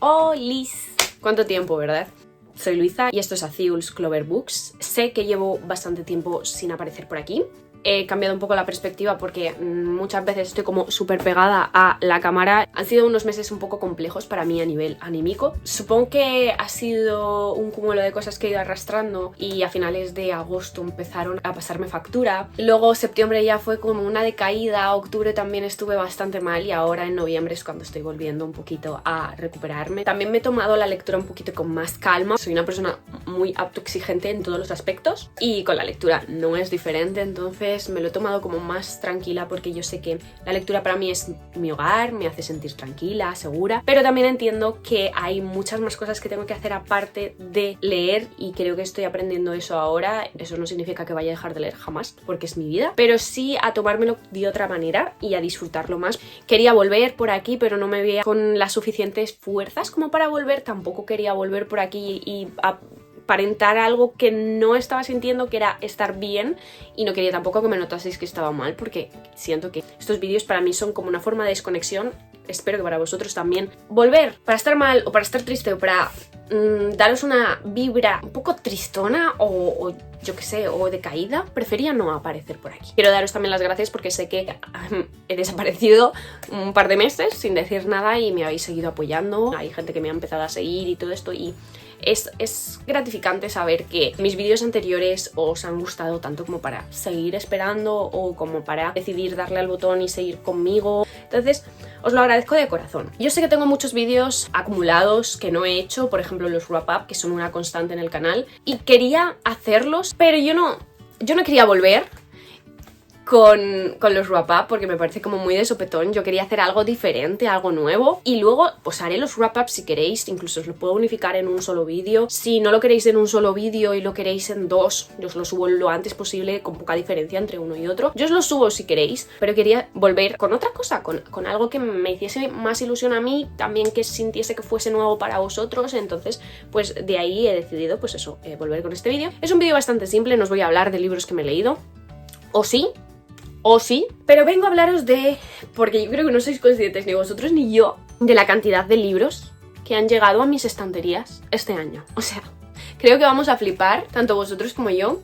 ¡Holis! ¿Cuánto tiempo, verdad? Soy Luisa y esto es Azul's Clover Books. Sé que llevo bastante tiempo sin aparecer por aquí. He cambiado un poco la perspectiva porque muchas veces estoy como súper pegada a la cámara. Han sido unos meses un poco complejos para mí a nivel anímico. Supongo que ha sido un cúmulo de cosas que he ido arrastrando y a finales de agosto empezaron a pasarme factura. Luego septiembre ya fue como una decaída, octubre también estuve bastante mal y ahora en noviembre es cuando estoy volviendo un poquito a recuperarme. También me he tomado la lectura un poquito con más calma. Soy una persona muy autoexigente en todos los aspectos y con la lectura no es diferente, entonces me lo he tomado como más tranquila porque yo sé que la lectura para mí es mi hogar, me hace sentir tranquila, segura, pero también entiendo que hay muchas más cosas que tengo que hacer aparte de leer y creo que estoy aprendiendo eso ahora. Eso no significa que vaya a dejar de leer jamás porque es mi vida, pero sí a tomármelo de otra manera y a disfrutarlo más. Quería volver por aquí pero no me veía con las suficientes fuerzas como para volver, tampoco quería volver por aquí y aparentar algo que no estaba sintiendo, que era estar bien, y no quería tampoco que me notaseis que estaba mal porque siento que estos vídeos para mí son como una forma de desconexión. Espero que para vosotros también. Volver para estar mal o para estar triste o para daros una vibra un poco tristona o yo que sé, o decaída, prefería no aparecer por aquí. Quiero daros también las gracias porque sé que he desaparecido un par de meses sin decir nada y me habéis seguido apoyando. Hay gente que me ha empezado a seguir y todo esto y es gratificante saber que mis vídeos anteriores os han gustado tanto como para seguir esperando o como para decidir darle al botón y seguir conmigo. Entonces os lo agradezco de corazón. Yo sé que tengo muchos vídeos acumulados que no he hecho, por ejemplo los wrap-up, que son una constante en el canal, y quería hacerlos, pero yo no quería volver con los wrap-up porque me parece como muy de sopetón. Yo quería hacer algo diferente, algo nuevo, y luego pues haré los wrap-ups si queréis, incluso os lo puedo unificar en un solo vídeo. Si no lo queréis en un solo vídeo y lo queréis en dos, yo os lo subo lo antes posible con poca diferencia entre uno y otro. Yo os lo subo si queréis, pero quería volver con otra cosa, con algo que me hiciese más ilusión a mí, también que sintiese que fuese nuevo para vosotros. Entonces pues de ahí he decidido pues eso, volver con este vídeo. Es un vídeo bastante simple, no os voy a hablar de libros que me he leído, o sí, pero vengo a hablaros porque yo creo que no sois conscientes ni vosotros ni yo de la cantidad de libros que han llegado a mis estanterías este año. O sea, creo que vamos a flipar, tanto vosotros como yo,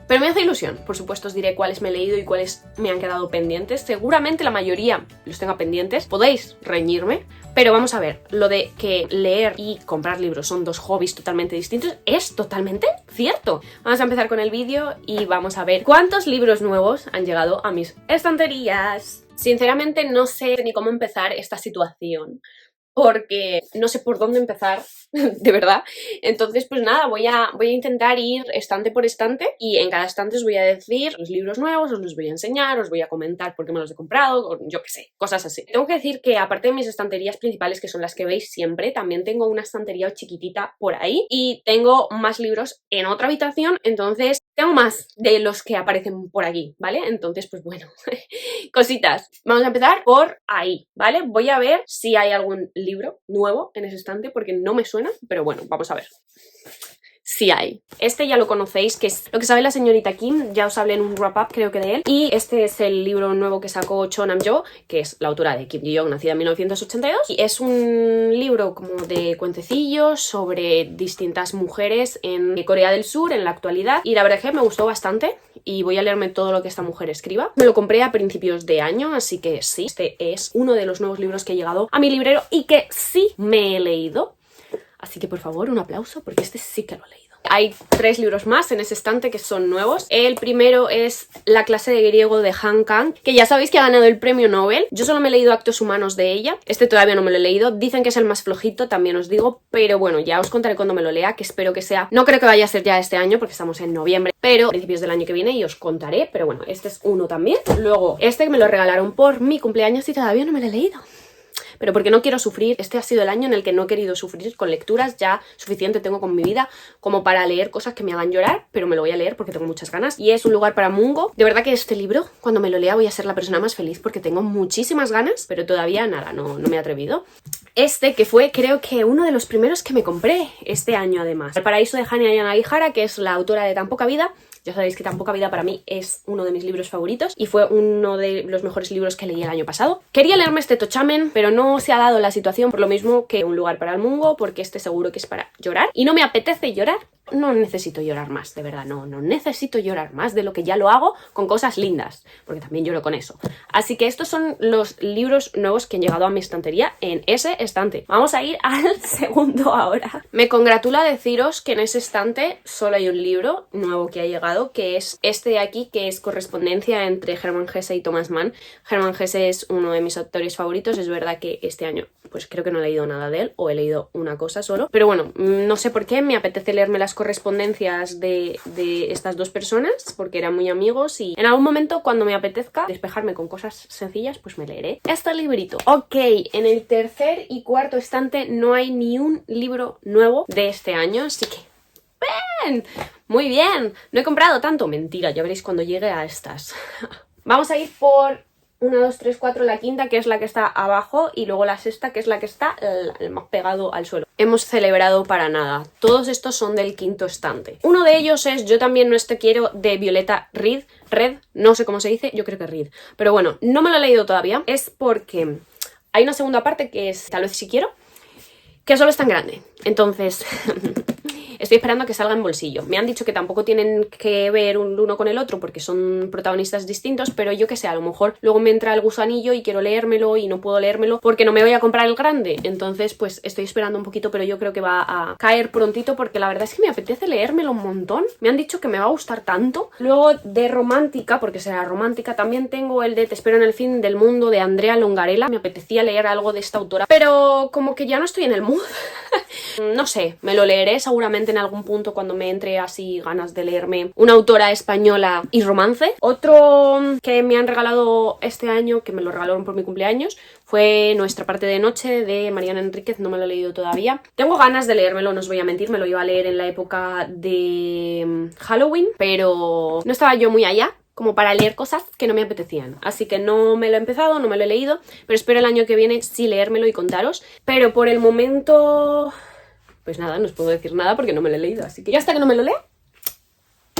pero me hace ilusión. Por supuesto os diré cuáles me he leído y cuáles me han quedado pendientes. Seguramente la mayoría los tenga pendientes, podéis reñirme, pero vamos a ver, lo de que leer y comprar libros son dos hobbies totalmente distintos es totalmente cierto. Vamos a empezar con el vídeo y vamos a ver cuántos libros nuevos han llegado a mis estanterías. Sinceramente no sé ni cómo empezar esta situación, porque no sé por dónde empezar, de verdad. Entonces pues nada, voy a intentar ir estante por estante y en cada estante os voy a decir los libros nuevos, os los voy a enseñar, os voy a comentar por qué me los he comprado, o yo qué sé, cosas así. Tengo que decir que aparte de mis estanterías principales, que son las que veis siempre, también tengo una estantería chiquitita por ahí y tengo más libros en otra habitación, entonces tengo más de los que aparecen por aquí, ¿vale? Entonces pues bueno, cositas. Vamos a empezar por ahí, ¿vale? Voy a ver si hay algún libro nuevo en ese estante porque no me suena, pero bueno, vamos a ver. Sí hay. Este ya lo conocéis, que es Lo que sabe la señorita Kim, ya os hablé en un wrap-up creo que de él, y este es el libro nuevo que sacó Cho Nam-jo, que es la autora de Kim Ji-young, nacida en 1982, y es un libro como de cuentecillos sobre distintas mujeres en Corea del Sur en la actualidad, y la verdad es que me gustó bastante y voy a leerme todo lo que esta mujer escriba. Me lo compré a principios de año, así que sí, este es uno de los nuevos libros que ha llegado a mi librero y que sí me he leído. Así que por favor, un aplauso porque este sí que lo he leído. Hay 3 libros más en ese estante que son nuevos. El primero es La clase de griego de Han Kang, que ya sabéis que ha ganado el premio Nobel. Yo solo me he leído Actos humanos de ella. Este todavía no me lo he leído. Dicen que es el más flojito, también os digo. Pero bueno, ya os contaré cuando me lo lea, que espero que sea... No creo que vaya a ser ya este año porque estamos en noviembre, pero a principios del año que viene y os contaré. Pero bueno, este es uno también. Luego, este que me lo regalaron por mi cumpleaños y todavía no me lo he leído. Pero porque no quiero sufrir. Este ha sido el año en el que no he querido sufrir con lecturas. Ya suficiente tengo con mi vida como para leer cosas que me hagan llorar, pero me lo voy a leer porque tengo muchas ganas. Y es Un lugar para Mungo. De verdad que este libro, cuando me lo lea, voy a ser la persona más feliz porque tengo muchísimas ganas, pero todavía nada, no me he atrevido. Este que fue, creo que uno de los primeros que me compré este año además. El paraíso de Hanya Yanagihara, que es la autora de Tan poca vida. Ya sabéis que Tan poca vida para mí es uno de mis libros favoritos y fue uno de los mejores libros que leí el año pasado. Quería leerme este Tochamen, pero no se ha dado la situación, por lo mismo que Un lugar para el Mungo, porque este seguro que es para llorar y no me apetece llorar. No necesito llorar más, de verdad, no necesito llorar más de lo que ya lo hago con cosas lindas, porque también lloro con eso. Así que estos son los libros nuevos que han llegado a mi estantería en ese estante. Vamos a ir al segundo ahora. Me congratula deciros que en ese estante solo hay un libro nuevo que ha llegado, que es este de aquí, que es correspondencia entre Hermann Hesse y Thomas Mann. Hermann Hesse es uno de mis autores favoritos, es verdad que este año pues creo que no he leído nada de él, o he leído una cosa solo, pero bueno, no sé por qué me apetece leerme las correspondencias de estas dos personas, porque eran muy amigos y en algún momento cuando me apetezca despejarme con cosas sencillas, pues me leeré este librito. Ok, en el tercer y cuarto estante no hay ni un libro nuevo de este año, así que ¡bien! Muy bien, no he comprado tanto, mentira, ya veréis cuando llegue a estas. Vamos a ir por 1, 2, 3, 4, la quinta, que es la que está abajo, y luego la sexta, que es la que está el más pegado al suelo. Hemos celebrado para nada. Todos estos son del quinto estante. Uno de ellos es Yo también no te quiero, de Violeta Red, no sé cómo se dice, yo creo que Red. Pero bueno, no me lo he leído todavía. Es porque hay una segunda parte que es Tal vez si quiero, que solo es tan grande. Entonces... estoy esperando a que salga en bolsillo. Me han dicho que tampoco tienen que ver un uno con el otro porque son protagonistas distintos, pero yo que sé, a lo mejor luego me entra el gusanillo y quiero leérmelo y no puedo leérmelo porque no me voy a comprar el grande. Entonces, pues estoy esperando un poquito, pero yo creo que va a caer prontito porque la verdad es que me apetece leérmelo un montón. Me han dicho que me va a gustar tanto. Luego de romántica, porque será romántica, también tengo el de Te espero en el fin del mundo, de Andrea Longarella. Me apetecía leer algo de esta autora, pero como que ya no estoy en el mood. No sé, me lo leeré seguramente en algún punto cuando me entre así ganas de leerme una autora española y romance. Otro que me han regalado este año, que me lo regalaron por mi cumpleaños, fue Nuestra parte de noche, de Mariana Enríquez. No me lo he leído todavía. Tengo ganas de leérmelo, no os voy a mentir, me lo iba a leer en la época de Halloween, pero no estaba yo muy allá como para leer cosas que no me apetecían. Así que no me lo he empezado, no me lo he leído, pero espero el año que viene sí leérmelo y contaros. Pero por el momento... pues nada, no os puedo decir nada porque no me lo he leído, así que ya hasta que no me lo lea,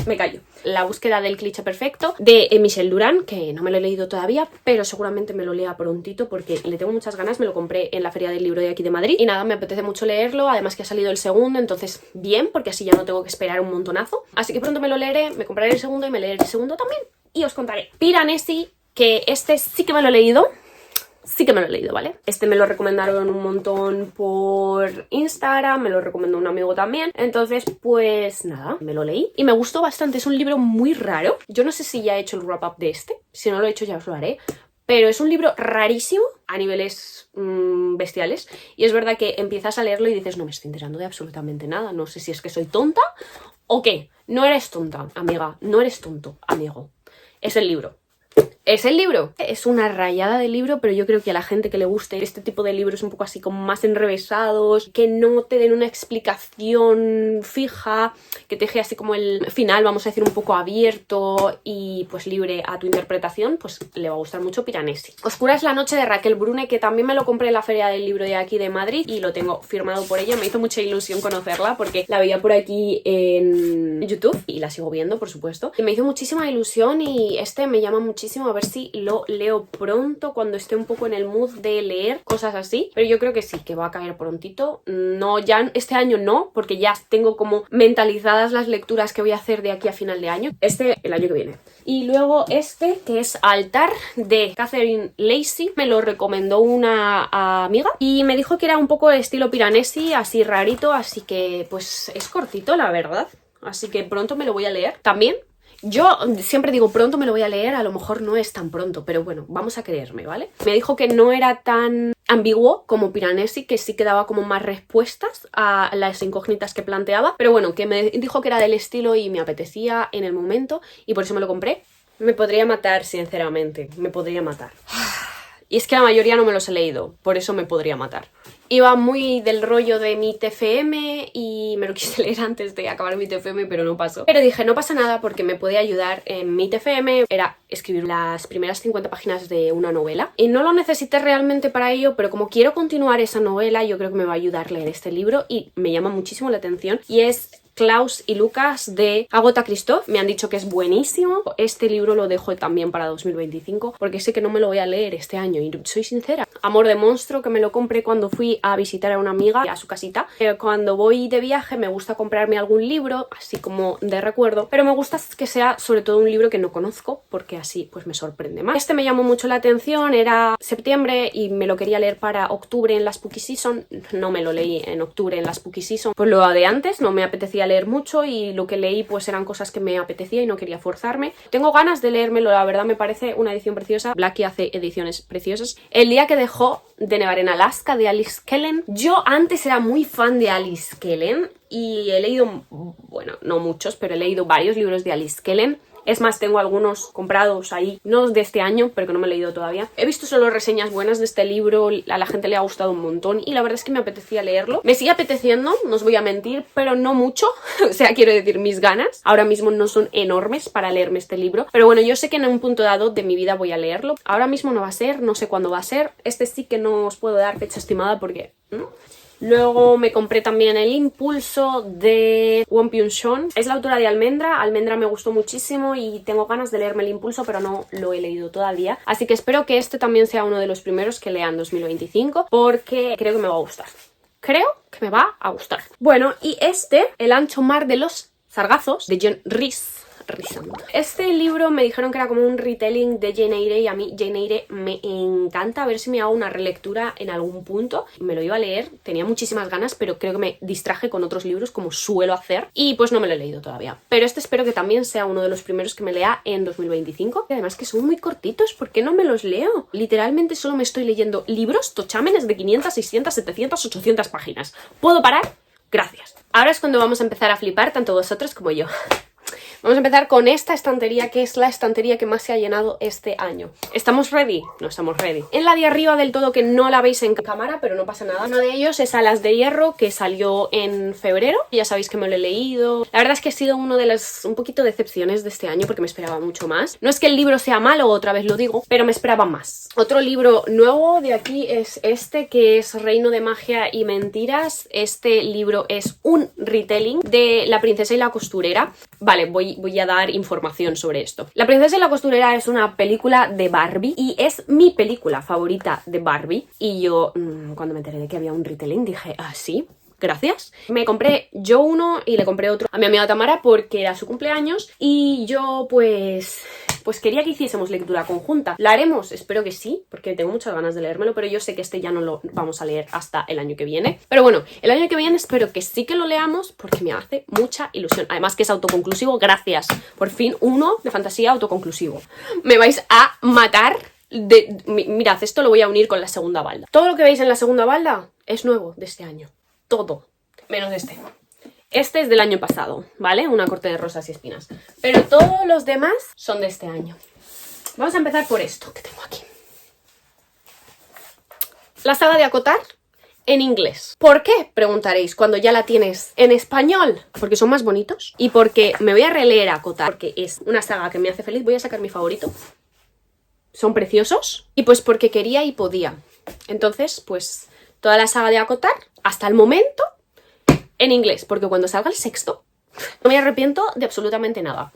me callo. La búsqueda del cliché perfecto, de Michel Durán, que no me lo he leído todavía, pero seguramente me lo lea prontito porque le tengo muchas ganas. Me lo compré en la Feria del Libro de aquí de Madrid y nada, me apetece mucho leerlo, además que ha salido el segundo, entonces bien, porque así ya no tengo que esperar un montonazo. Así que pronto me lo leeré, me compraré el segundo y me leeré el segundo también y os contaré. Piranesi, que este sí que me lo he leído. Sí que me lo he leído, ¿vale? Este me lo recomendaron un montón por Instagram, me lo recomendó un amigo también. Entonces, pues nada, me lo leí y me gustó bastante. Es un libro muy raro. Yo no sé si ya he hecho el wrap-up de este. Si no lo he hecho ya os lo haré. Pero es un libro rarísimo a niveles bestiales. Y es verdad que empiezas a leerlo y dices, no me estoy enterando de absolutamente nada. No sé si es que soy tonta o qué. No eres tonta, amiga. No eres tonto, amigo. Es el libro. Es el libro. Es una rayada de libro, pero yo creo que a la gente que le guste este tipo de libros un poco así como más enrevesados, que no te den una explicación fija, que te deje así como el final, vamos a decir, un poco abierto y pues libre a tu interpretación, pues le va a gustar mucho Piranesi. Oscura es la noche, de Raquel Brune, que también me lo compré en la Feria del Libro de aquí de Madrid y lo tengo firmado por ella. Me hizo mucha ilusión conocerla porque la veía por aquí en YouTube y la sigo viendo, por supuesto. Y me hizo muchísima ilusión y este me llama muchísimo, a ver si lo leo pronto cuando esté un poco en el mood de leer cosas así, pero yo creo que sí, que va a caer prontito. No, ya este año no, porque ya tengo como mentalizadas las lecturas que voy a hacer de aquí a final de año. Este el año que viene. Y luego este, que es Altar, de Catherine Lacey, me lo recomendó una amiga y me dijo que era un poco de estilo Piranesi, así rarito, así que pues es cortito, la verdad. Así que pronto me lo voy a leer también. Yo siempre digo pronto me lo voy a leer, a lo mejor no es tan pronto, pero bueno, vamos a creerme, ¿vale? Me dijo que no era tan ambiguo como Piranesi, que sí que daba como más respuestas a las incógnitas que planteaba, pero bueno, que me dijo que era del estilo y me apetecía en el momento y por eso me lo compré. Me podría matar, sinceramente, me podría matar. Y es que la mayoría no me los he leído, por eso me podría matar. Iba muy del rollo de mi TFM y me lo quise leer antes de acabar mi TFM, pero no pasó. Pero dije, no pasa nada porque me puede ayudar en mi TFM. Era escribir las primeras 50 páginas de una novela. Y no lo necesité realmente para ello, pero como quiero continuar esa novela, yo creo que me va a ayudar leer este libro y me llama muchísimo la atención. Y es Klaus y Lucas de Agatha Christie. Me han dicho que es buenísimo. Este libro lo dejo también para 2025 porque sé que no me lo voy a leer este año y soy sincera. Amor de monstruo, que me lo compré cuando fui a visitar a una amiga a su casita. Cuando voy de viaje me gusta comprarme algún libro, así como de recuerdo, pero me gusta que sea sobre todo un libro que no conozco porque así pues me sorprende más. Este me llamó mucho la atención, era septiembre y me lo quería leer para octubre en la Spooky Season. No me lo leí en octubre en la Spooky Season, pues lo de antes, no me apetecía leer mucho y lo que leí pues eran cosas que me apetecía y no quería forzarme. Tengo ganas de leérmelo, la verdad me parece una edición preciosa. Blackie hace ediciones preciosas. El día que dejó de nevar en Alaska, de Alice Kellen. Yo antes era muy fan de Alice Kellen y he leído, bueno, no muchos, pero he leído varios libros de Alice Kellen. Es más, tengo algunos comprados ahí, no de este año, pero que no me he leído todavía. He visto solo reseñas buenas de este libro, a la gente le ha gustado un montón y la verdad es que me apetecía leerlo. Me sigue apeteciendo, no os voy a mentir, pero no mucho. O sea, quiero decir, mis ganas ahora mismo no son enormes para leerme este libro. Pero bueno, yo sé que en un punto dado de mi vida voy a leerlo. Ahora mismo no va a ser, no sé cuándo va a ser. Este sí que no os puedo dar fecha estimada porque... Luego me compré también El Impulso de Won Byung-chul. Es la autora de Almendra. Almendra me gustó muchísimo y tengo ganas de leerme El Impulso, pero no lo he leído todavía. Así que espero que este también sea uno de los primeros que lea en 2025 porque creo que me va a gustar. Creo que me va a gustar. Bueno, y este, El ancho mar de los sargazos, de John Rhys. Este libro me dijeron que era como un retelling de Jane Eyre y a mí Jane Eyre me encanta. A ver si me hago una relectura en algún punto. Me lo iba a leer, tenía muchísimas ganas, pero creo que me distraje con otros libros como suelo hacer y pues no me lo he leído todavía. Pero este espero que también sea uno de los primeros que me lea en 2025. Y además que son muy cortitos, ¿por qué no me los leo? Literalmente solo me estoy leyendo libros tochámenes de 500, 600, 700, 800 páginas. ¿Puedo parar? Gracias. Ahora es cuando vamos a empezar a flipar, tanto vosotros como yo. Vamos a empezar con esta estantería, que es la estantería que más se ha llenado este año. ¿Estamos ready? No estamos ready. En la de arriba del todo, que no la veis en cámara, pero no pasa nada. Uno de ellos es Alas de Hierro, que salió en febrero. Ya sabéis que me lo he leído. La verdad es que ha sido uno de las un poquito decepciones de este año, porque me esperaba mucho más. No es que el libro sea malo, otra vez lo digo, pero me esperaba más. Otro libro nuevo de aquí es este, que es Reino de Magia y Mentiras. Este libro es un retelling de La princesa y la costurera. Vale, voy a dar información sobre esto. La princesa y la costurera es una película de Barbie y es mi película favorita de Barbie. Y yo, cuando me enteré de que había un retelling, dije, ah, sí, gracias. Me compré yo uno y le compré otro a mi amiga Tamara porque era su cumpleaños y yo pues quería que hiciésemos lectura conjunta. ¿La haremos? Espero que sí, porque tengo muchas ganas de leérmelo, pero yo sé que este ya no lo vamos a leer hasta el año que viene. Pero bueno, el año que viene espero que sí que lo leamos porque me hace mucha ilusión. Además que es autoconclusivo, gracias. Por fin uno de fantasía autoconclusivo. Me vais a matar. Mirad, esto lo voy a unir con la segunda balda. Todo lo que veis en la segunda balda es nuevo de este año. Todo, menos este. Este es del año pasado, ¿vale? Una corte de rosas y espinas. Pero todos los demás son de este año. Vamos a empezar por esto que tengo aquí. La saga de Acotar en inglés. ¿Por qué? Preguntaréis, cuando ya la tienes en español. Porque son más bonitos y porque me voy a releer Acotar, porque es una saga que me hace feliz. Voy a sacar mi favorito. Son preciosos. Y pues porque quería y podía. Entonces, pues toda la saga de Acotar, hasta el momento, en inglés. Porque cuando salga el sexto, no me arrepiento de absolutamente nada.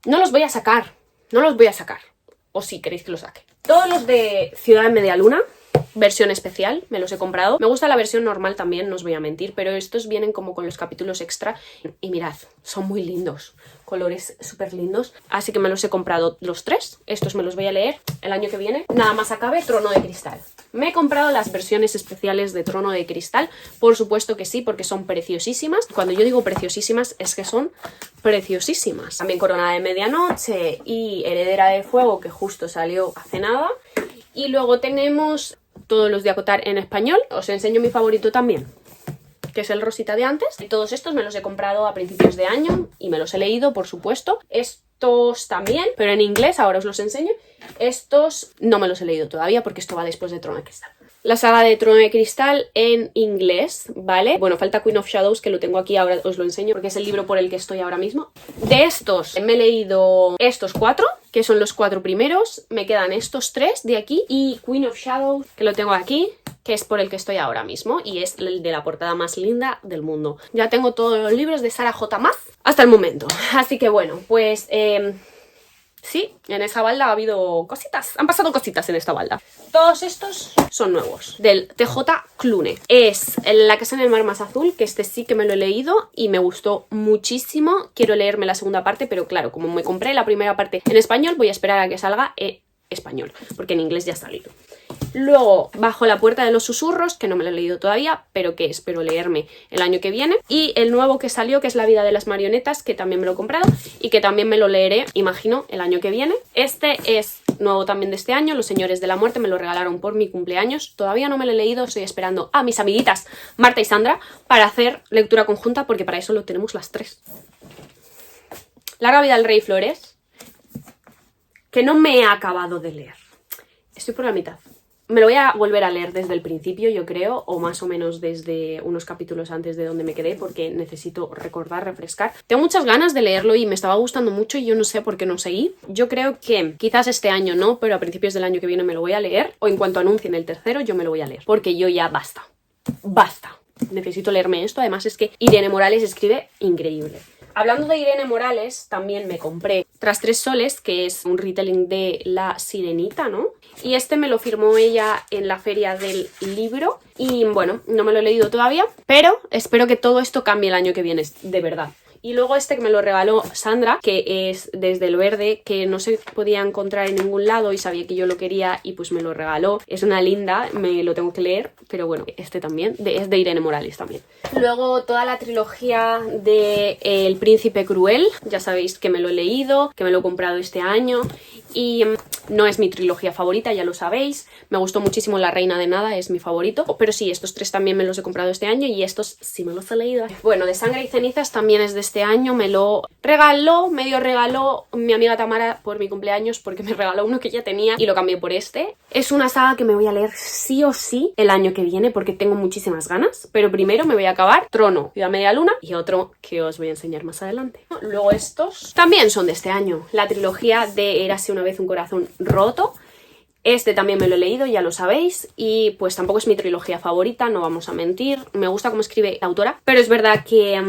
No los voy a sacar. No los voy a sacar. O sí, queréis que los saque. Todos los de Ciudad en Media Luna, versión especial, me los he comprado. Me gusta la versión normal también, no os voy a mentir, pero estos vienen como con los capítulos extra. Y mirad, son muy lindos. Colores súper lindos. Así que me los he comprado los tres. Estos me los voy a leer el año que viene. Nada más acabe Trono de Cristal. Me he comprado las versiones especiales de Trono de Cristal. Por supuesto que sí, porque son preciosísimas. Cuando yo digo preciosísimas, es que son preciosísimas. También Corona de Medianoche y Heredera de Fuego, que justo salió hace nada. Y luego tenemos todos los de Acotar en español. Os enseño mi favorito también, que es el rosita de antes. Y todos estos me los he comprado a principios de año y me los he leído, por supuesto. Estos también, pero en inglés, ahora os los enseño. Estos no me los he leído todavía porque esto va después de Trono de Cristal. la saga de Trono de Cristal en inglés, ¿vale? Bueno, falta Queen of Shadows, que lo tengo aquí, ahora os lo enseño porque es el libro por el que estoy ahora mismo. De estos me he leído estos 4, que son los 4 primeros, me quedan estos 3 de aquí y Queen of Shadows, que lo tengo aquí, que es por el que estoy ahora mismo y es el de la portada más linda del mundo. Ya tengo todos los libros de Sarah J. Maas hasta el momento, así que bueno, pues sí, en esa balda ha habido cositas, han pasado cositas en esta balda. Todos estos son nuevos, del TJ Clune. Es La casa en el mar más azul, que este sí que me lo he leído y me gustó muchísimo. Quiero leerme la segunda parte, pero claro, como me compré la primera parte en español, voy a esperar a que salga en español, porque en inglés ya ha salido. Luego, Bajo la puerta de los susurros, que no me lo he leído todavía, pero que espero leerme el año que viene. Y el nuevo que salió, que es La vida de las marionetas, que también me lo he comprado y que también me lo leeré, imagino, el año que viene. Este es nuevo también de este año, Los señores de la muerte, me lo regalaron por mi cumpleaños. Todavía no me lo he leído, estoy esperando a mis amiguitas Marta y Sandra para hacer lectura conjunta, porque para eso lo tenemos las 3. Larga vida al rey Flores, que no me he acabado de leer. Estoy por la mitad. Me lo voy a volver a leer desde el principio, yo creo, o más o menos desde unos capítulos antes de donde me quedé, porque necesito recordar, refrescar. Tengo muchas ganas de leerlo y me estaba gustando mucho y yo no sé por qué no seguí. Yo creo que quizás este año no, pero a principios del año que viene me lo voy a leer, o en cuanto anuncien el tercero yo me lo voy a leer, porque yo ya basta. Basta. Necesito leerme esto, además es que Irene Morales escribe increíble. Hablando de Irene Morales, también me compré Tras 3 soles, que es un retelling de La Sirenita, ¿no? Y este me lo firmó ella en la feria del libro y bueno, no me lo he leído todavía, pero espero que todo esto cambie el año que viene, de verdad. Y luego este que me lo regaló Sandra, que es Desde el verde, que no se podía encontrar en ningún lado y sabía que yo lo quería y pues me lo regaló. Es una linda, me lo tengo que leer, pero bueno, este también, es de Irene Morales también. Luego toda la trilogía de El príncipe cruel, ya sabéis que me lo he leído, que me lo he comprado este año y no es mi trilogía favorita, ya lo sabéis. Me gustó muchísimo La reina de nada, es mi favorito, pero sí, estos 3 también me los he comprado este año y estos sí me los he leído. Bueno, de Sangre y cenizas también es de este año, me lo medio regaló mi amiga Tamara por mi cumpleaños, porque me regaló uno que ya tenía y lo cambié por este. Es una saga que me voy a leer sí o sí el año que viene porque tengo muchísimas ganas, pero primero me voy a acabar Trono, Ciudad Media Luna y otro que os voy a enseñar más adelante. Luego estos también son de este año, la trilogía de Érase una vez un corazón roto. Este también me lo he leído, ya lo sabéis, y pues tampoco es mi trilogía favorita, no vamos a mentir. Me gusta cómo escribe la autora, pero es verdad que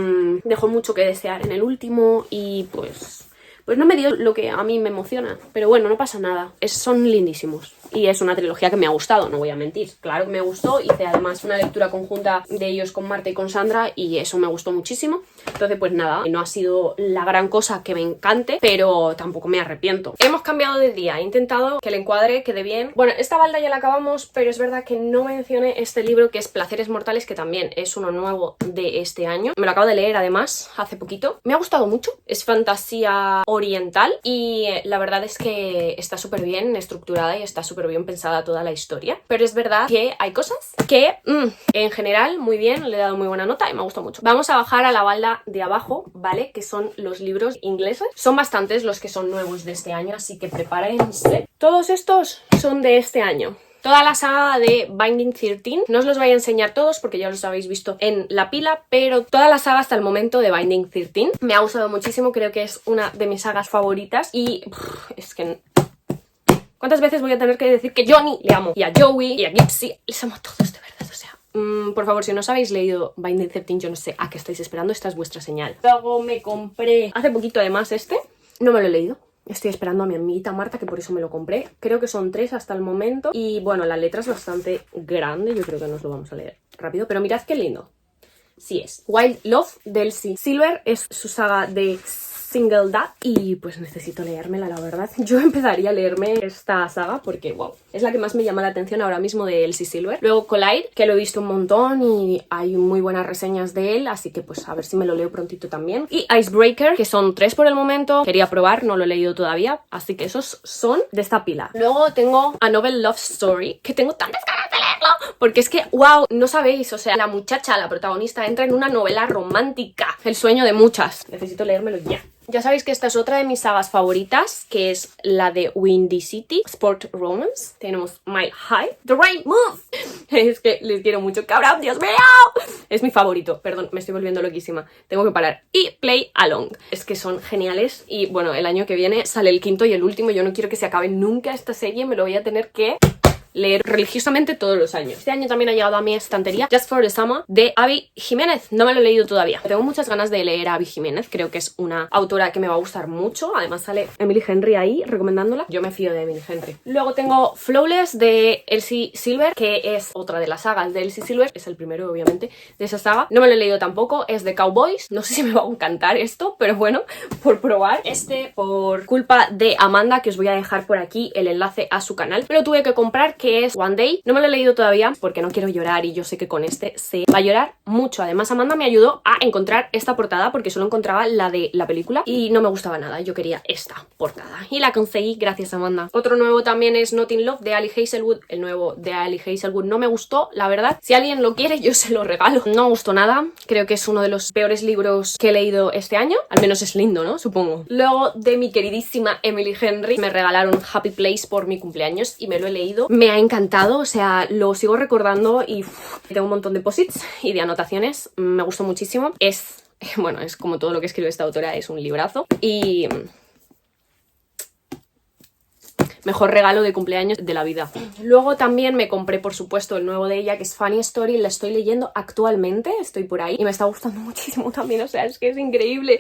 dejó mucho que desear en el último y pues no me dio lo que a mí me emociona. Pero bueno, no pasa nada, son lindísimos. Y es una trilogía que me ha gustado, no voy a mentir. Claro que me gustó, hice además una lectura conjunta de ellos con Marta y con Sandra y eso me gustó muchísimo. Entonces pues nada, no ha sido la gran cosa que me encante, pero tampoco me arrepiento. Hemos cambiado de día, he intentado que el encuadre quede bien. Bueno, esta balda ya la acabamos, pero es verdad que no mencioné este libro que es Placeres mortales, que también es uno nuevo de este año. Me lo acabo de leer además hace poquito. Me ha gustado mucho, es fantasía oriental y la verdad es que está súper bien estructurada y está súper bien pensada toda la historia, pero es verdad que hay cosas que en general muy bien, le he dado muy buena nota y me ha gustado mucho. Vamos a bajar a la balda de abajo, ¿vale? Que son los libros ingleses. Son bastantes los que son nuevos de este año, así que prepárense. Todos estos son de este año. Toda la saga de Binding 13, no os los voy a enseñar todos porque ya los habéis visto en la pila, pero toda la saga hasta el momento de Binding 13 me ha gustado muchísimo, creo que es una de mis sagas favoritas y es que... ¿cuántas veces voy a tener que decir que Johnny le amo? Y a Joey y a Gypsy, les amo a todos de verdad, o sea... por favor, si no os habéis leído Binding 13, yo no sé a qué estáis esperando, esta es vuestra señal. Luego me compré hace poquito además este, no me lo he leído. Estoy esperando a mi amiguita Marta, que por eso me lo compré. Creo que son 3 hasta el momento. Y bueno, la letra es bastante grande. Yo creo que nos lo vamos a leer rápido. Pero mirad qué lindo. Sí es. Wild Love de Elsie Silver. Es su saga de Single Dad. Y pues necesito leérmela, la verdad. Yo empezaría a leerme esta saga porque, wow, es la que más me llama la atención ahora mismo de Elsie Silver. Luego Collide, que lo he visto un montón y hay muy buenas reseñas de él, así que pues a ver si me lo leo prontito también. Y Icebreaker, que son 3 por el momento. Quería probar, no lo he leído todavía, así que esos son de esta pila. Luego tengo A Novel Love Story, que tengo tantas ganas de leerlo. porque es que, wow, no sabéis, o sea, la muchacha, la protagonista, entra en una novela romántica. El sueño de muchas. Necesito leérmelo ya. Ya sabéis que esta es otra de mis sagas favoritas, que es la de Windy City, Sport Romance. Tenemos Mile High, The Right Move. Es que les quiero mucho, cabrón, Dios mío. Es mi favorito, perdón, me estoy volviendo loquísima. Tengo que parar. Y Play Along. Es que son geniales y bueno, el año que viene sale el quinto y el último. Yo no quiero que se acabe nunca esta serie, me lo voy a tener que leer religiosamente todos los años. Este año también ha llegado a mi estantería Just for the Summer de Abby Jiménez. No me lo he leído todavía. Tengo muchas ganas de leer a Abby Jiménez. Creo que es una autora que me va a gustar mucho. Además sale Emily Henry ahí recomendándola. Yo me fío de Emily Henry. Luego tengo Flawless de Elsie Silver, que es otra de las sagas de Elsie Silver. Es el primero, obviamente, de esa saga. No me lo he leído tampoco. Es de Cowboys. No sé si me va a encantar esto, pero bueno, por probar. Este, por culpa de Amanda, que os voy a dejar por aquí el enlace a su canal. Me lo tuve que comprar, que es One Day. No me lo he leído todavía porque no quiero llorar y yo sé que con este se va a llorar mucho. Además, Amanda me ayudó a encontrar esta portada porque solo encontraba la de la película y no me gustaba nada. Yo quería esta portada y la conseguí gracias a Amanda. Otro nuevo también es Not in Love de Ali Hazelwood. El nuevo de Ali Hazelwood no me gustó, la verdad. Si alguien lo quiere, yo se lo regalo. No me gustó nada. Creo que es uno de los peores libros que he leído este año. Al menos es lindo, ¿no? Supongo. Luego, de mi queridísima Emily Henry, me regalaron Happy Place por mi cumpleaños y me lo he leído. Me ha encantado, o sea, lo sigo recordando y tengo un montón de posits y de anotaciones. Me gustó muchísimo. Bueno, es como todo lo que escribe esta autora, es un librazo. Y mejor regalo de cumpleaños de la vida. Luego también me compré, por supuesto, el nuevo de ella, que es Funny Story. La estoy leyendo actualmente, estoy por ahí y me está gustando muchísimo también. O sea, es que es increíble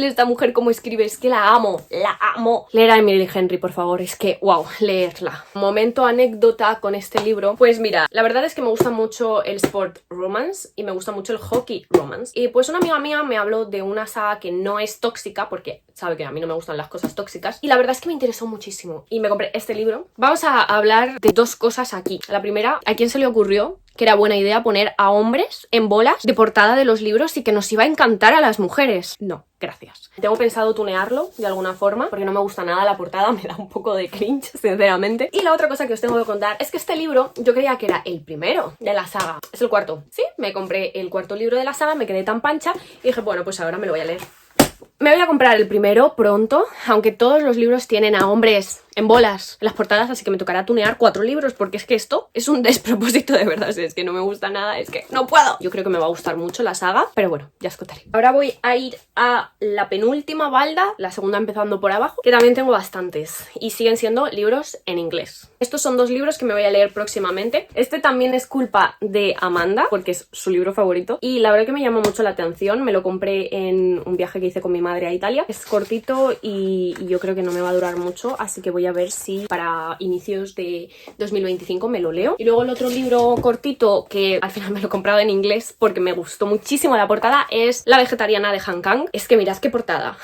esta mujer como escribe. Es que la amo, la amo. Leer a Emily Henry, por favor, es que, wow, leerla. Momento anécdota con este libro. Pues mira, la verdad es que me gusta mucho el Sport Romance y me gusta mucho el Hockey Romance. Y pues una amiga mía me habló de una saga que no es tóxica, porque sabe que a mí no me gustan las cosas tóxicas, y la verdad es que me interesó muchísimo y me compré este libro. Vamos a hablar de dos cosas aquí. La primera, ¿a quién se le ocurrió que era buena idea poner a hombres en bolas de portada de los libros y que nos iba a encantar a las mujeres? No, gracias. Tengo pensado tunearlo de alguna forma porque no me gusta nada la portada, me da un poco de cringe, sinceramente. Y la otra cosa que os tengo que contar es que este libro yo creía que era el primero de la saga. Es el cuarto. Sí, me compré el cuarto libro de la saga, me quedé tan pancha y dije, bueno, pues ahora me lo voy a leer. Me voy a comprar el primero pronto, aunque todos los libros tienen a hombres en bolas en las portadas, así que me tocará tunear 4 libros porque es que esto es un despropósito de verdad. Es que no me gusta nada, es que no puedo. Yo creo que me va a gustar mucho la saga, pero bueno, ya os contaré. Ahora voy a ir a la penúltima balda, la segunda empezando por abajo, que también tengo bastantes y siguen siendo libros en inglés. Estos son 2 libros que me voy a leer próximamente. Este también es culpa de Amanda porque es su libro favorito y la verdad que me llama mucho la atención. Me lo compré en un viaje que hice con mi madre a Italia. Es cortito y yo creo que no me va a durar mucho, así que voy a ver si para inicios de 2025 me lo leo. Y luego el otro libro cortito, que al final me lo he comprado en inglés porque me gustó muchísimo la portada, es La vegetariana de Han Kang. Es que mirad qué portada.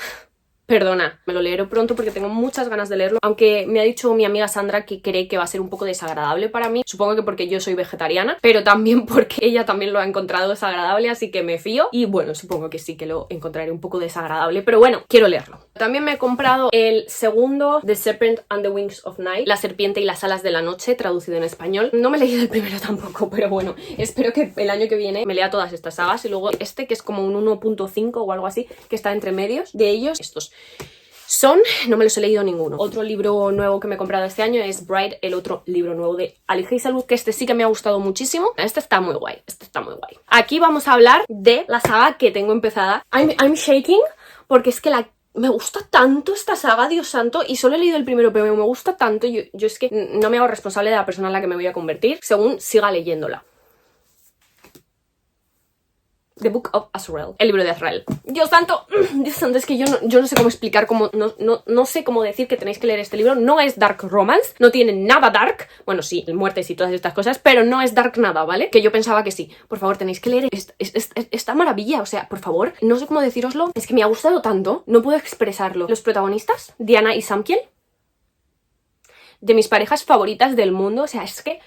Perdona, me lo leeré pronto porque tengo muchas ganas de leerlo, aunque me ha dicho mi amiga Sandra que cree que va a ser un poco desagradable para mí. Supongo que porque yo soy vegetariana, pero también porque ella también lo ha encontrado desagradable, así que me fío. Y bueno, supongo que sí que lo encontraré un poco desagradable, pero bueno, quiero leerlo. También me he comprado el segundo, The Serpent and the Wings of Night, La serpiente y las alas de la noche, traducido en español. No me he leído el primero tampoco, pero bueno, espero que el año que viene me lea todas estas sagas. Y luego este, que es como un 1.5 o algo así, que está entre medios de ellos. Estos no me los he leído ninguno. Otro libro nuevo que me he comprado este año es Bride, el otro libro nuevo de Ali Hazelwood, que este sí que me ha gustado muchísimo. Este está muy guay, este está muy guay. Aquí vamos a hablar de la saga que tengo empezada. I'm shaking porque es que me gusta tanto esta saga, Dios santo, y solo he leído el primero, pero me gusta tanto. Yo es que no me hago responsable de la persona en la que me voy a convertir según siga leyéndola. The Book of Azrael, el libro de Azrael. Dios santo, es que yo no sé cómo explicar, no sé cómo decir que tenéis que leer este libro. No es dark romance, no tiene nada dark. Bueno, sí, muertes y todas estas cosas, pero no es dark nada, ¿vale? Que yo pensaba que sí. Por favor, tenéis que leer esta maravilla, o sea, por favor, no sé cómo decíroslo. Es que me ha gustado tanto, no puedo expresarlo. Los protagonistas, Diana y Samkiel, de mis parejas favoritas del mundo, o sea, es que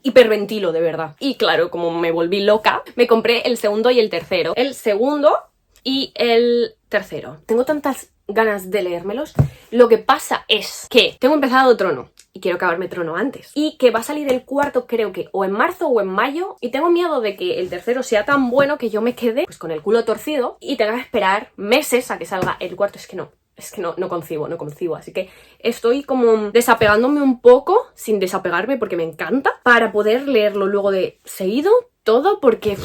hiperventilo, de verdad. Y claro, como me volví loca, me compré el segundo y el tercero. El segundo y el tercero. Tengo tantas ganas de leérmelos. Lo que pasa es que tengo empezado Trono y quiero acabarme Trono antes. Y que va a salir el cuarto creo que o en marzo o en mayo y tengo miedo de que el tercero sea tan bueno que yo me quede pues con el culo torcido y tenga que esperar meses a que salga el cuarto. Es que no concibo, así que estoy como desapegándome un poco, sin desapegarme porque me encanta, para poder leerlo luego de seguido todo porque...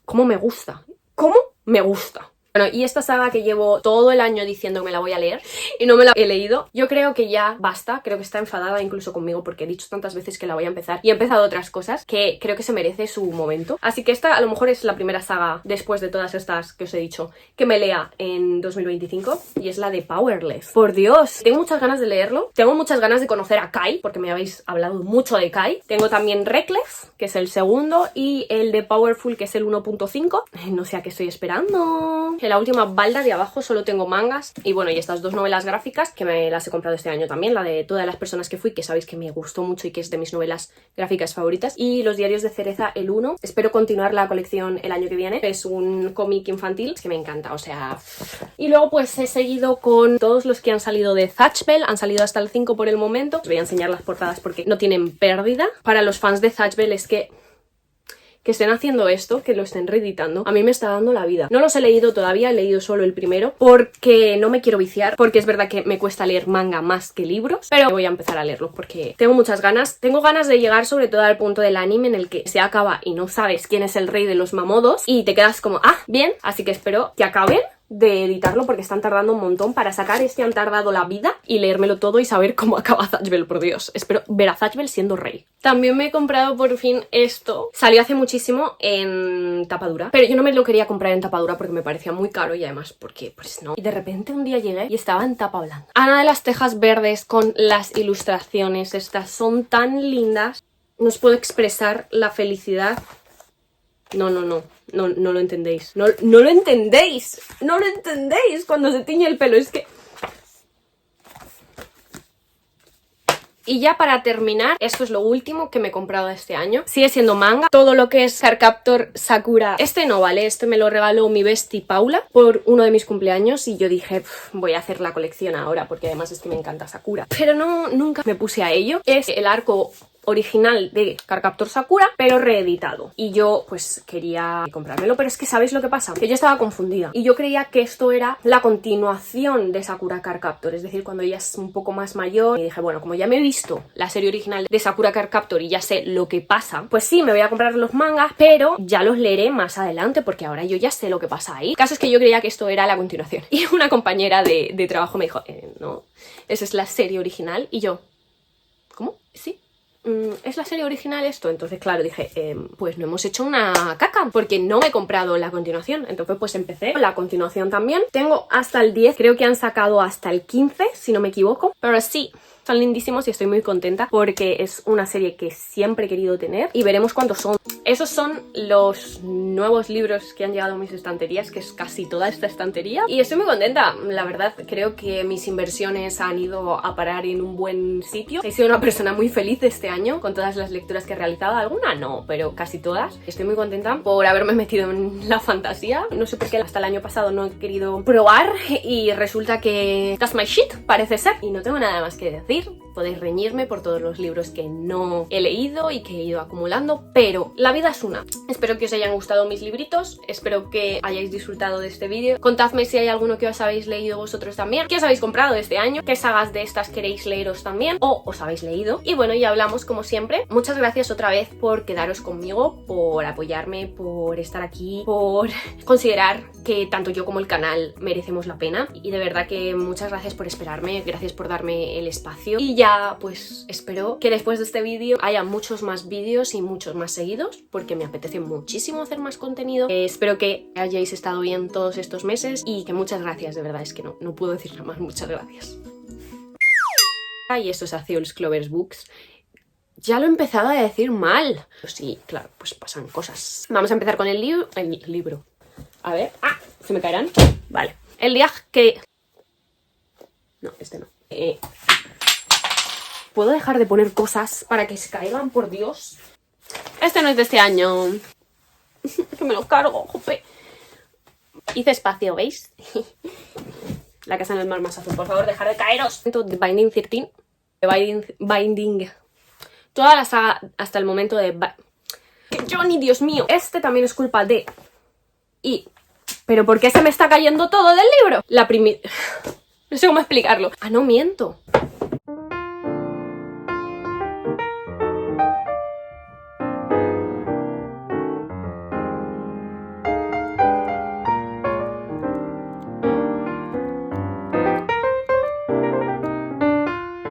¿Cómo me gusta? ¿Cómo me gusta? Bueno, y esta saga que llevo todo el año diciendo que me la voy a leer y no me la he leído, yo creo que ya basta, creo que está enfadada incluso conmigo porque he dicho tantas veces que la voy a empezar y he empezado otras cosas que creo que se merece su momento. Así que esta a lo mejor es la primera saga después de todas estas que os he dicho que me lea en 2025 y es la de Powerless. Por Dios, tengo muchas ganas de leerlo, tengo muchas ganas de conocer a Kai porque me habéis hablado mucho de Kai. Tengo también Reckless, que es el segundo, y el de Powerful, que es el 1.5. No sé a qué estoy esperando. En la última balda de abajo solo tengo mangas y bueno, y estas dos novelas gráficas que me las he comprado este año también, la de Todas las personas que fui, que sabéis que me gustó mucho y que es de mis novelas gráficas favoritas, y Los diarios de Cereza, el 1. Espero continuar la colección el año que viene, es un cómic infantil que me encanta, o sea... Y luego pues he seguido con todos los que han salido de Zatchbell, han salido hasta el 5 por el momento. Os voy a enseñar las portadas porque no tienen pérdida. Para los fans de Zatchbell es que estén haciendo esto, que lo estén reeditando, a mí me está dando la vida. No los he leído todavía, he leído solo el primero porque no me quiero viciar, porque es verdad que me cuesta leer manga más que libros, pero voy a empezar a leerlos porque tengo muchas ganas. Tengo ganas de llegar sobre todo al punto del anime en el que se acaba y no sabes quién es el rey de los mamodos y te quedas como, ah, bien, así que espero que acaben de editarlo porque están tardando un montón. Para sacar este han tardado la vida y leérmelo todo y saber cómo acaba Zatchbell, por Dios. Espero ver a Zatchbell siendo rey. También me he comprado por fin esto. Salió hace muchísimo en tapadura, pero yo no me lo quería comprar en tapadura porque me parecía muy caro y además porque pues no. Y de repente un día llegué y estaba en tapa blanda. Ana de las Tejas Verdes con las ilustraciones. Estas son tan lindas. No os puedo expresar la felicidad. No lo entendéis. No lo entendéis. No lo entendéis cuando se tiñe el pelo. Es que... Y ya para terminar, esto es lo último que me he comprado este año. Sigue siendo manga. Todo lo que es Cardcaptor Sakura. Este no, ¿vale? Este me lo regaló mi bestie Paula por uno de mis cumpleaños y yo dije, voy a hacer la colección ahora porque además es que me encanta Sakura. Pero no, nunca me puse a ello. Es el arco original de Cardcaptor Sakura, pero reeditado. Y yo pues quería comprármelo, pero es que ¿sabéis lo que pasa? Que yo estaba confundida y yo creía que esto era la continuación de Sakura Cardcaptor, es decir, cuando ella es un poco más mayor. Y dije, bueno, como ya me he visto la serie original de Sakura Cardcaptor y ya sé lo que pasa, pues sí, me voy a comprar los mangas, pero ya los leeré más adelante porque ahora yo ya sé lo que pasa ahí. El caso es que yo creía que esto era la continuación y una compañera de trabajo me dijo, no, esa es la serie original. Y yo, ¿cómo? ¿Sí? ¿Es la serie original esto? Entonces claro, dije, pues no hemos hecho una caca porque no me he comprado la continuación. Entonces pues empecé la continuación también. Tengo hasta el 10, creo que han sacado hasta el 15 si no me equivoco, pero sí, son lindísimos y estoy muy contenta porque es una serie que siempre he querido tener y veremos cuántos son. Esos son los nuevos libros que han llegado a mis estanterías, que es casi toda esta estantería, y estoy muy contenta, la verdad. Creo que mis inversiones han ido a parar en un buen sitio. He sido una persona muy feliz este año con todas las lecturas que he realizado. Alguna no, pero casi todas. Estoy muy contenta por haberme metido en la fantasía. No sé por qué hasta el año pasado no he querido probar y resulta que that's my shit, parece ser. Y no tengo nada más que decir. Podéis reñirme por todos los libros que no he leído y que he ido acumulando, pero la vida es una. Espero que os hayan gustado mis libritos, espero que hayáis disfrutado de este vídeo. Contadme si hay alguno que os habéis leído vosotros también, qué os habéis comprado este año, qué sagas de estas queréis leeros también o os habéis leído. Y bueno, ya hablamos como siempre. Muchas gracias otra vez por quedaros conmigo, por apoyarme, por estar aquí, por considerar que tanto yo como el canal merecemos la pena. Y de verdad que muchas gracias por esperarme, gracias por darme el espacio. Y ya pues espero que después de este vídeo haya muchos más vídeos y muchos más seguidos porque me apetece muchísimo hacer más contenido. Espero que hayáis estado bien todos estos meses y que muchas gracias, de verdad, es que no puedo decir nada más, muchas gracias. Y esto es Azul's Clover Books. Ya lo he empezado a decir mal. Sí, claro, pues pasan cosas. Vamos a empezar con el libro. A ver, ¿se me caerán? Vale. El día que... No, este no. ¿Puedo dejar de poner cosas para que se caigan, por Dios? Este no es de este año. Que me lo cargo, jope. Hice espacio, ¿veis? La casa en el mar más azul. Por favor, dejar de caeros. De Binding 13. De Binding. Toda la saga hasta el momento de... Johnny, Dios mío. Este también es culpa de... ¿Pero por qué se me está cayendo todo del libro? La primera... No sé cómo explicarlo. Ah, no, miento.